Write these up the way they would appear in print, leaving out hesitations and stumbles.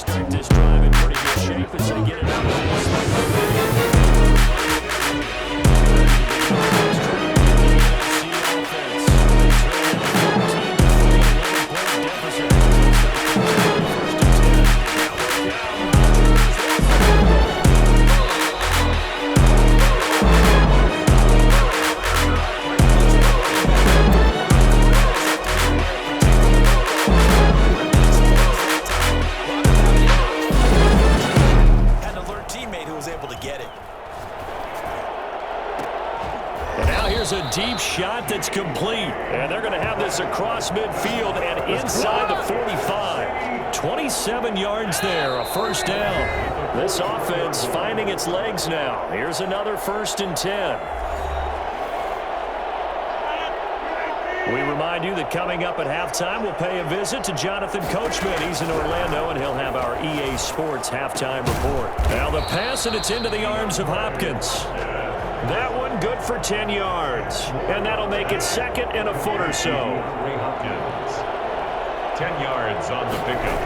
start this drive in pretty good shape as they get it out of a deep shot that's complete. And they're going to have this across midfield and inside the 45. 27 yards there, a first down. This offense finding its legs now. Here's another 1st and 10. We remind you that coming up at halftime, we'll pay a visit to Jonathan Coachman. He's in Orlando, and he'll have our EA Sports halftime report. Now the pass, and it's into the arms of Hopkins. That one good for 10 yards. And that'll make it 2nd and a foot or so. Hopkins. 10 yards on the pickup.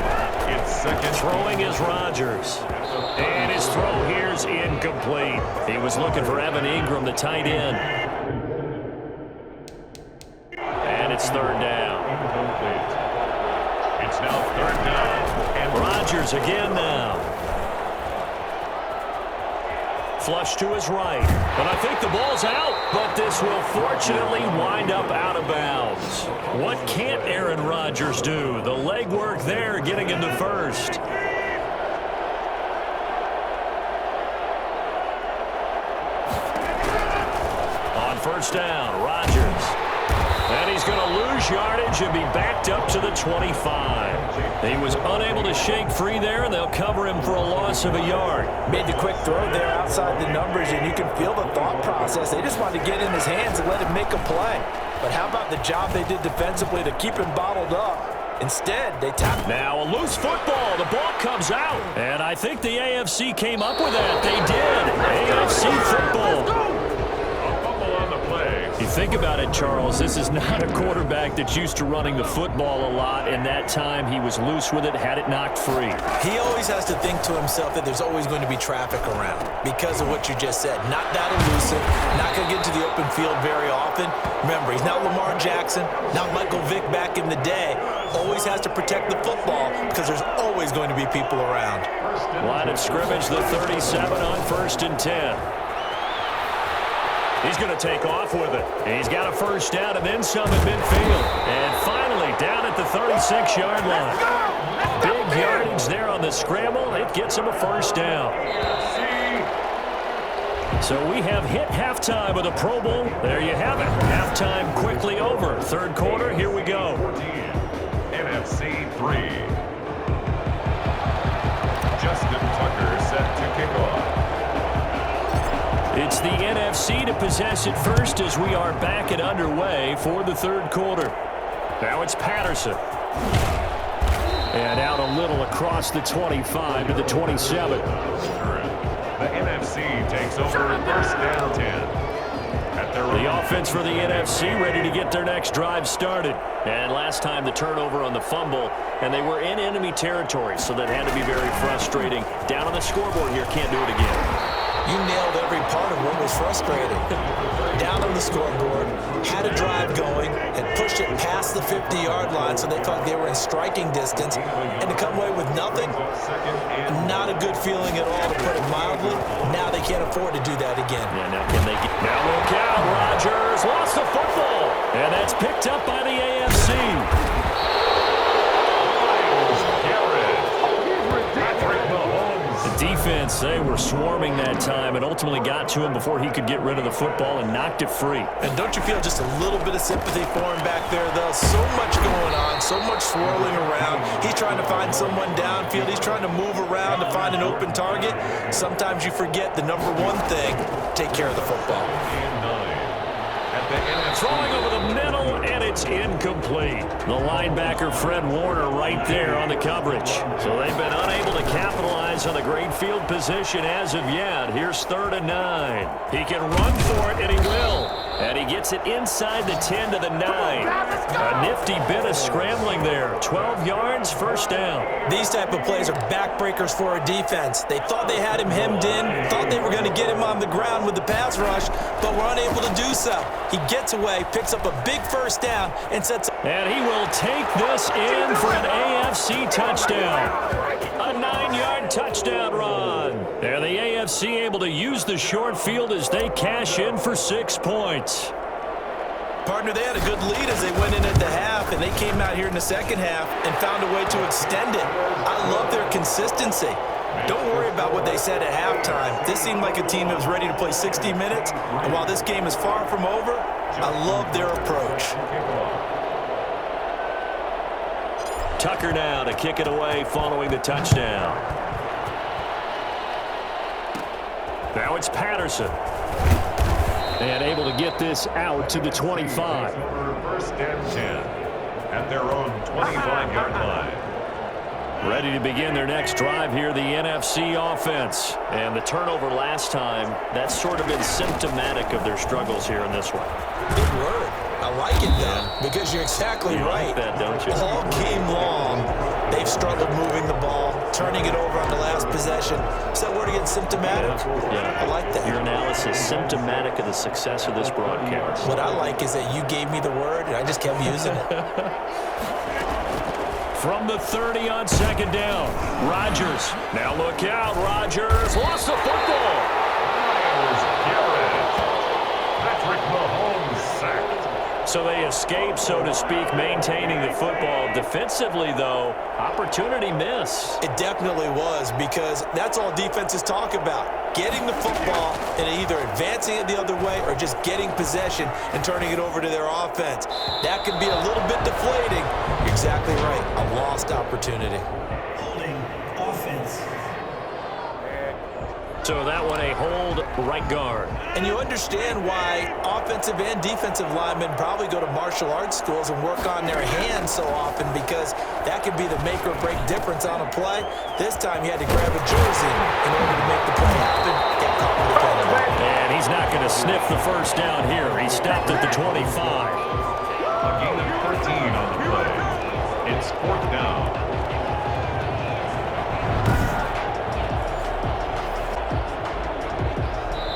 It's 2nd. Throwing is Rodgers. And his throw here's incomplete. He was looking for Evan Ingram, the tight end. And it's 3rd down. Incomplete. It's now 3rd down. And Rodgers again now. Flush to his right. But I think the ball's out. But this will fortunately wind up out of bounds. What can't Aaron Rodgers do? The legwork there getting him to 1st. On 1st down, Rodgers. And he's going to lose yardage and be backed up to the 25. He was unable to shake free there, and they'll cover him for a loss of a yard. Made the quick throw there outside the numbers, and you can feel the thought process. They just wanted to get in his hands and let him make a play. But how about the job they did defensively to keep him bottled up? Instead, they tapped. Now a loose football. The ball comes out. And I think the AFC came up with that. They did. AFC football. You think about it, Charles, this is not a quarterback that's used to running the football a lot, and that time he was loose with it, had it knocked free. He always has to think to himself that there's always going to be traffic around because of what you just said. Not that elusive, not going to get to the open field very often. Remember, he's not Lamar Jackson, not Michael Vick back in the day. Always has to protect the football because there's always going to be people around. Line of scrimmage, the 37 on 1st and 10. He's going to take off with it. He's got a 1st down and then some in midfield. And finally, down at the 36-yard line. Big yardage there on the scramble. It gets him a 1st down. So we have hit halftime of the Pro Bowl. There you have it. Halftime quickly over. 3rd quarter, here we go. 14, NFC 3. Justin Tucker set to kick off. It's the NFC to possess it first as we are back and underway for the 3rd quarter. Now it's Patterson. And out a little across the 25 to the 27. The NFC takes over 1st down 10. The offense for the NFC ready to get their next drive started. And last time the turnover on the fumble, and they were in enemy territory, so that had to be very frustrating. Down on the scoreboard here, can't do it again. You nailed every part of what was frustrating. Down on the scoreboard, had a drive going, and pushed it past the 50-yard line so they felt they were in striking distance. And to come away with nothing, not a good feeling at all, to put it mildly. Now they can't afford to do that again. Yeah, now can they get... Now look out, Rodgers lost the football. And that's picked up by the AFC. Defense, they were swarming that time and ultimately got to him before he could get rid of the football and knocked it free. And don't you feel just a little bit of sympathy for him back there, though? So much going on, so much swirling around. He's trying to find someone downfield. He's trying to move around to find an open target. Sometimes you forget the number one thing, take care of the football. Throwing over the middle, and it's incomplete. The linebacker, Fred Warner, right there on the coverage. So they've been unable to capitalize on the great field position as of yet. Here's 3rd and 9. He can run for it, and he will. And he gets it inside the 10 to the 9. A nifty bit of scrambling there. 12 yards, first down. These type of plays are backbreakers for a defense. They thought they had him hemmed in, thought they were going to get him on the ground with the pass rush, but were unable to do so. He gets away, picks up a big first down, and sets up. And he will take this in for an AFC touchdown. A 9-yard touchdown run. And the AFC able to use the short field as they cash in for 6 points. Partner, they had a good lead as they went in at the half, and they came out here in the second half and found a way to extend it. I love their consistency. Don't worry about what they said at halftime. This seemed like a team that was ready to play 60 minutes, and while this game is far from over, I love their approach. Tucker now to kick it away following the touchdown. Now it's Patterson. And able to get this out to the 25. First and 10 at their own 25-yard line. Ready to begin their next drive here, the NFC offense. And the turnover last time, that's sort of been symptomatic of their struggles here in this one. Good word. I like it, though, because you're exactly right. Like that, don't you? All game long, they've struggled moving the ball, turning it over on the last possession. Is that word again, symptomatic? Yeah. I like that. Your analysis, symptomatic of the success of this broadcast. What I like is that you gave me the word, and I just kept using it. From the 30 on second down, Rodgers. Now look out, Rodgers lost the football. Patrick Mahomes sacked. So they escape, so to speak, maintaining the football. Defensively, though, opportunity miss. It definitely was, because that's all defenses talk about. Getting the football and either advancing it the other way or just getting possession and turning it over to their offense. That can be a little bit deflating. You're exactly right. A lost opportunity. Holding offense. So that one a hold right guard. And you understand why offensive and defensive linemen probably go to martial arts schools and work on their hands so often, because that could be the make or break difference on a play. This time he had to grab a jersey in order to make the play happen. Get caught with a penalty. And he's not going to sniff the first down here. He stopped at the 25. A gain of 13 on the play. It's fourth down.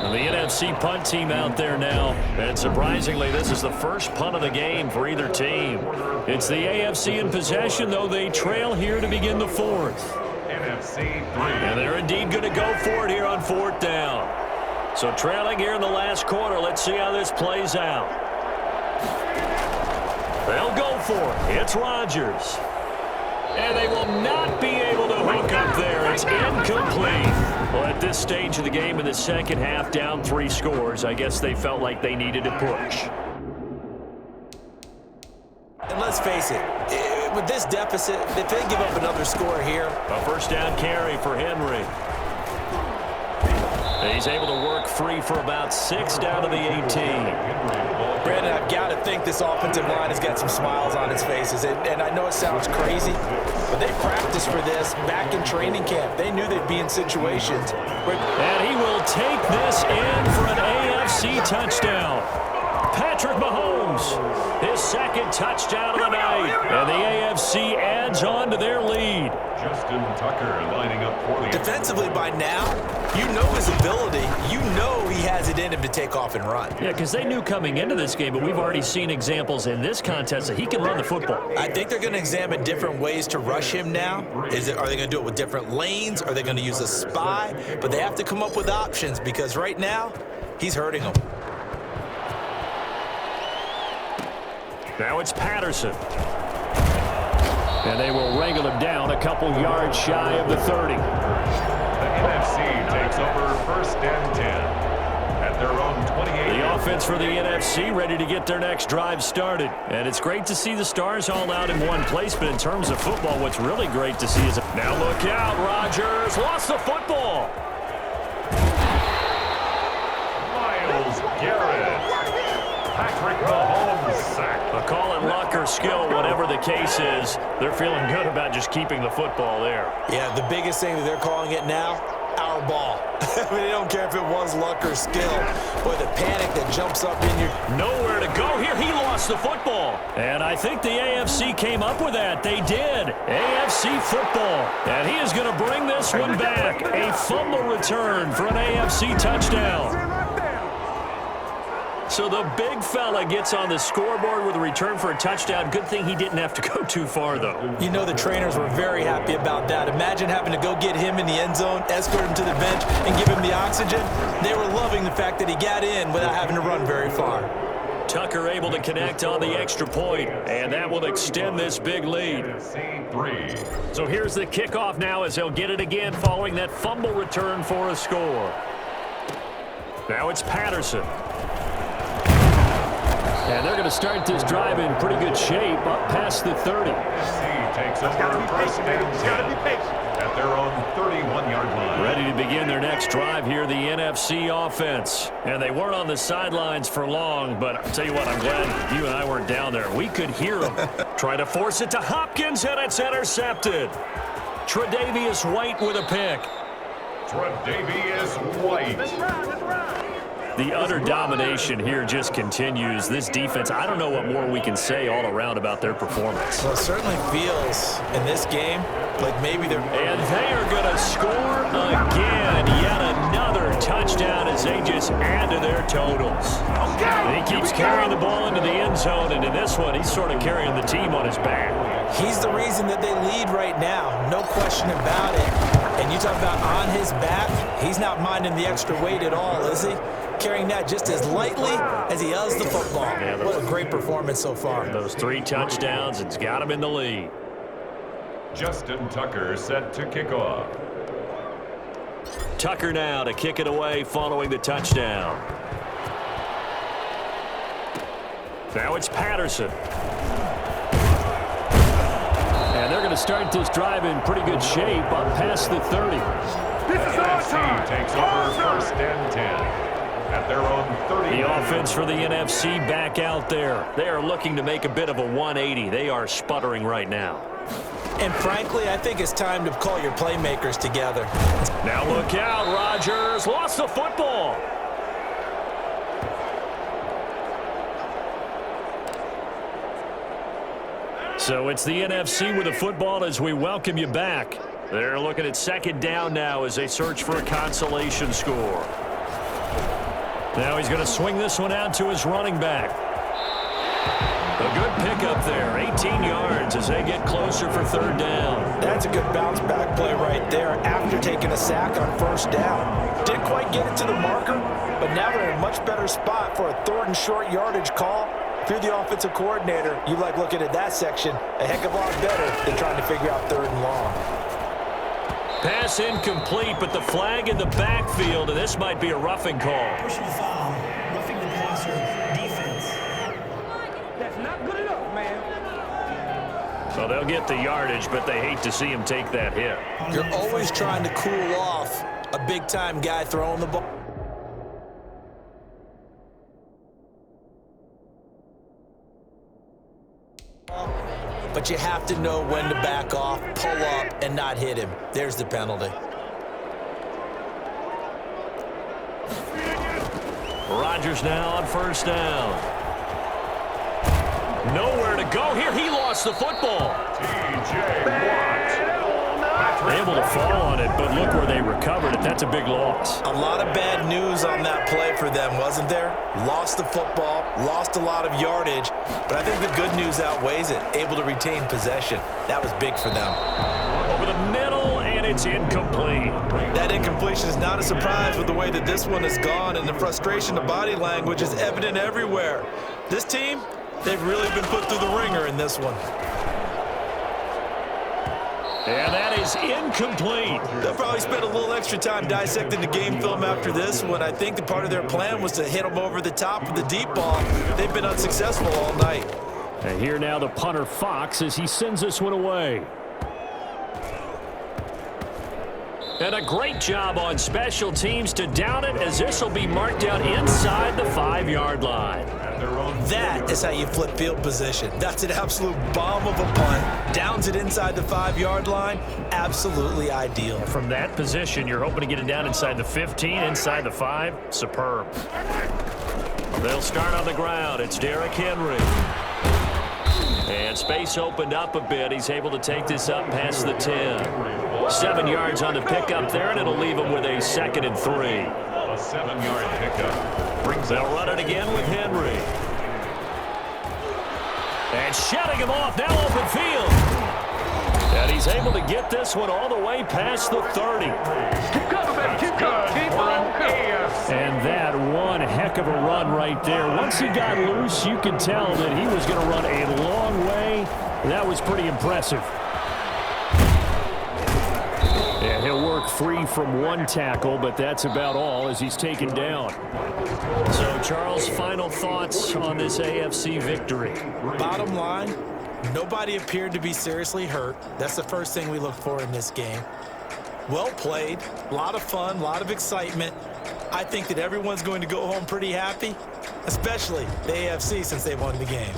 The NFC punt team out there now. And surprisingly, this is the first punt of the game for either team. It's the AFC in possession, though they trail here to begin the fourth. NFC 3. And they're indeed going to go for it here on fourth down. So trailing here in the last quarter. Let's see how this plays out. They'll go for it. It's Rodgers. And they will not be able to hook up there. It's incomplete. Well, at this stage of the game in the second half, down 3 scores, I guess they felt like they needed to push. And let's face it, with this deficit, if they give up another score here. A first down carry for Henry. He's able to work free for about 6 down to the 18. Brandon, I've got to think this offensive line has got some smiles on its faces. And I know it sounds crazy, but they practiced for this back in training camp. They knew they'd be in situations where... And he will take this in for an AFC touchdown. Patrick Mahomes, his second touchdown of the night. And the AFC adds on to their lead. Justin Tucker lining up for the... Defensively by now, you know his ability. You know he has it in him to take off and run. Yeah, because they knew coming into this game, but we've already seen examples in this contest that he can run the football. I think they're going to examine different ways to rush him now. Are they going to do it with different lanes? Are they going to use a spy? But they have to come up with options, because right now, he's hurting them. Now it's Patterson. And they will wrangle him down a couple yards shy of the 30. The NFC takes over first and 10 at their own 28. The offense for the NFC ready to get their next drive started. And it's great to see the stars all out in one place, but in terms of football, what's really great to see is... Now look out, Rodgers lost the football. Myles Garrett. Patrick Mahomes sacked. A call in luck or skill, whatever the case is, they're feeling good about just keeping the football there. Yeah, the biggest thing that they're calling it now, our ball. I mean, they don't care if it was luck or skill. Boy, the panic that jumps up in your... Nowhere to go here. He lost the football. And I think the AFC came up with that. They did. AFC football. And he is going to bring this one back. A fumble return for an AFC touchdown. So the big fella gets on the scoreboard with a return for a touchdown. Good thing he didn't have to go too far, though. You know the trainers were very happy about that. Imagine having to go get him in the end zone, escort him to the bench, and give him the oxygen. They were loving the fact that he got in without having to run very far. Tucker able to connect on the extra point, and that will extend this big lead. So here's the kickoff now as they'll get it again following that fumble return for a score. Now it's Patterson. And they're going to start this drive in pretty good shape up past the 30. Takes over first and 10 at their own 31-yard line. Ready to begin their next drive here, the NFC offense. And they weren't on the sidelines for long, but I'll tell you what, I'm glad you and I weren't down there. We could hear them. Try to force it to Hopkins, and it's intercepted. Tre'Davious White with a pick. Tre'Davious White. The utter domination here just continues. This defense, I don't know what more we can say all around about their performance. Well, it certainly feels in this game like maybe they're... And they are going to score again. Yet another touchdown as they just add to their totals. And he keeps carrying the ball into the end zone, and in this one, he's sort of carrying the team on his back. He's the reason that they lead right now. No question about it. And you talk about on his back, he's not minding the extra weight at all, is he? Carrying that just as lightly as he does the football. Yeah, what a great performance so far. Those 3 touchdowns, it's got him in the lead. Justin Tucker set to kick off. Tucker now to kick it away following the touchdown. Now it's Patterson. And they're going to start this drive in pretty good shape up past the 30. This is our time. Takes over first and 10. At their own 30. The offense for the NFC back out there. They are looking to make a bit of a 180. They are sputtering right now. And frankly, I think it's time to call your playmakers together. Now look out, Rodgers lost the football. So it's the NFC with the football as we welcome you back. They're looking at second down now as they search for a consolation score. Now he's going to swing this one out to his running back. A good pickup there, 18 yards as they get closer for third down. That's a good bounce back play right there after taking a sack on first down. Didn't quite get it to the marker, but now they're in a much better spot for a 3rd and short yardage call. If you're the offensive coordinator, you like looking at that section a heck of a lot better than trying to figure out 3rd and long. Pass incomplete, but the flag in the backfield, and this might be a roughing call. Personal foul, roughing the passer, defense. That's not good enough, man. So they'll get the yardage, but they hate to see him take that hit. You're always trying to cool off a big-time guy throwing the ball. But you have to know when to back off, pull up, and not hit him. There's the penalty. Rodgers now on first down. Nowhere to go here. He lost the football. T.J. Watt. Able to fall on it, but look where they recovered it. That's a big loss. A lot of bad news on that play for them, wasn't there? Lost the football, lost a lot of yardage, but I think the good news outweighs it. Able to retain possession. That was big for them. Over the middle, and it's incomplete. That incompletion is not a surprise with the way that this one has gone, and the frustration of body language is evident everywhere. This team, they've really been put through the ringer in this one. And that is incomplete. They'll probably spend a little extra time dissecting the game film after this one. I think that part of their plan was to hit them over the top of the deep ball. They've been unsuccessful all night. And here now the punter Fox as he sends this one away. And a great job on special teams to down it, as this will be marked out inside the 5-yard line. That is how you flip field position. That's an absolute bomb of a punt. Downs it inside the 5-yard line. Absolutely ideal. From that position, you're hoping to get it down inside the 15, inside the 5. Superb. They'll start on the ground. It's Derrick Henry. And space opened up a bit. He's able to take this up past the 10. 7 yards on the pickup there, and it'll leave him with a 2nd and 3. A 7-yard pickup. They'll run it again with Henry. And shutting him off, now open field. And he's able to get this one all the way past the 30. Keep coming, baby. Keep coming. Keep on coming. And that one heck of a run right there. Once he got loose, you could tell that he was going to run a long way. That was pretty impressive. And he'll work free from one tackle, but that's about all as he's taken down. So, Charles, final thoughts on this AFC victory? Bottom line, nobody appeared to be seriously hurt. That's the first thing we look for in this game. Well played, a lot of fun, a lot of excitement. I think that everyone's going to go home pretty happy, especially the AFC since they won the game.